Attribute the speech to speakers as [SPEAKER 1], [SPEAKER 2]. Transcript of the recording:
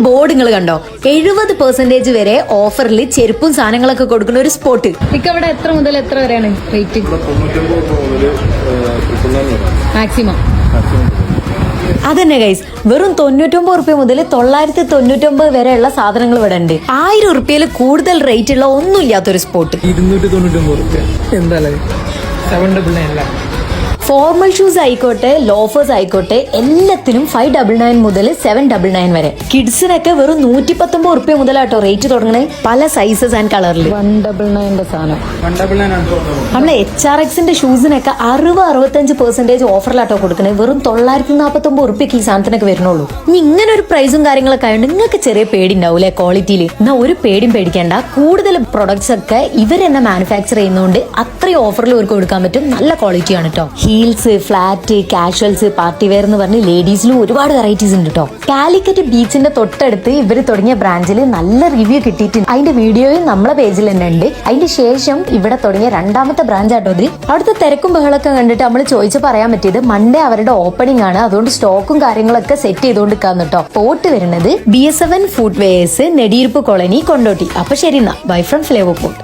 [SPEAKER 1] Board നിങ്ങൾ കണ്ടോ? 70% വരെ ഓഫറിൽ ചെരുപ്പും സാധനങ്ങളൊക്കെ കൊടുക്കുന്ന ഒരു സ്പോട്ട്.
[SPEAKER 2] ഇവിടെ എത്ര മുതൽ എത്ര വരെയാണ് റേറ്റ് മാക്സിമം?
[SPEAKER 1] അതന്നെ ഗൈസ്, വെറും 99 റുപ്യ മുതൽ 999 വരെയുള്ള സാധനങ്ങൾ ഇവിടെ ഉണ്ട്. 1000 റുപ്യയിൽ കൂടുതൽ റേറ്റ് ഉള്ള ഒന്നും ഇല്ലാത്തൊരു സ്പോട്ട്.
[SPEAKER 3] 299 റുപ്യ എന്താ 799.
[SPEAKER 1] ഫോർമൽ ഷൂസ് ആയിക്കോട്ടെ, ലോഫേഴ്സ് ആയിക്കോട്ടെ, എല്ലാത്തിനും 599 മുതൽ 799 വരെ. കിഡ്സിനൊക്കെ വെറും 119 റുപ്യ മുതലാട്ടോ റേറ്റ് തുടങ്ങണേ. പല സൈസസ് ആൻഡ് കളറിൽ
[SPEAKER 2] 199 സാധനം.
[SPEAKER 1] നമ്മളെ HRXന്റെ ഷൂസിനൊക്കെ 60-65% ഓഫറിലാട്ടോ കൊടുക്കണേ. വെറും 949 റുപ്യക്ക് ഈ സാധനത്തിനൊക്കെ വരുന്നുള്ളൂ. ഇനി ഇങ്ങനെ ഒരു പ്രൈസും കാര്യങ്ങളൊക്കെ ആയതുകൊണ്ട് നിങ്ങൾക്ക് ചെറിയ പേടി ഉണ്ടാവൂലേ ക്വാളിറ്റിയിൽ? എന്നാ ഒരു പേടിയും പേടിക്കേണ്ട. കൂടുതൽ പ്രൊഡക്ട്സ് ഒക്കെ ഇവർ തന്നെ മാനുഫാക്ചർ ചെയ്യുന്നതുകൊണ്ട് അത്രയും ഓഫറിൽ അവർക്ക് കൊടുക്കാൻ പറ്റും. നല്ല ക്വാളിറ്റിയാണ് കേട്ടോ. Heels, flat, casuals, party wear എന്ന് പറഞ്ഞ് ലേഡീസിലും ഒരുപാട് വെറൈറ്റീസ് ഉണ്ട് കേട്ടോ. കാലിക്കറ്റ് ബീച്ചിന്റെ തൊട്ടടുത്ത് ഇവർ തുടങ്ങിയ ബ്രാഞ്ചിൽ നല്ല റിവ്യൂ കിട്ടിയിട്ടുണ്ട്. അതിന്റെ വീഡിയോയും നമ്മളെ പേജിൽ തന്നെ ഉണ്ട്. അതിന്റെ ശേഷം ഇവിടെ തുടങ്ങിയ രണ്ടാമത്തെ ബ്രാഞ്ച് ആട്ടോ ഇത്. അവിടുത്തെ തിരക്കും ബഹളൊക്കെ കണ്ടിട്ട് നമ്മൾ ചോദിച്ചു പറയാൻ പറ്റിയത് മൺഡേ അവരുടെ ഓപ്പണിംഗ് ആണ്. അതുകൊണ്ട് സ്റ്റോക്കും കാര്യങ്ങളൊക്കെ സെറ്റ് ചെയ്തുകൊണ്ടിരിക്കാന്ന് കേട്ടോ. പോട്ട് വരുന്നത് BS7 footwears, Nediyiruppu colony, Kondotty. അപ്പൊ ശരി, ബൈ ഫ്രം ഫ്ലേവർ പോട്ട്.